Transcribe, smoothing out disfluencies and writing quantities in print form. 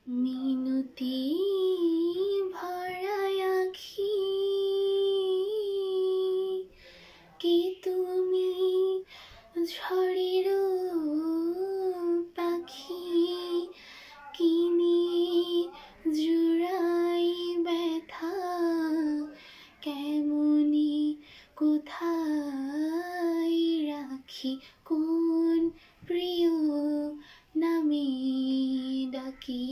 মিনতি ভরা আখি, কি তুমি ঝড়ের পাখি, কি নিয়ে জুড়াই ব্যথা, কেমনি কোথায় রাখি, কোন প্রিয় নামে ডাকি।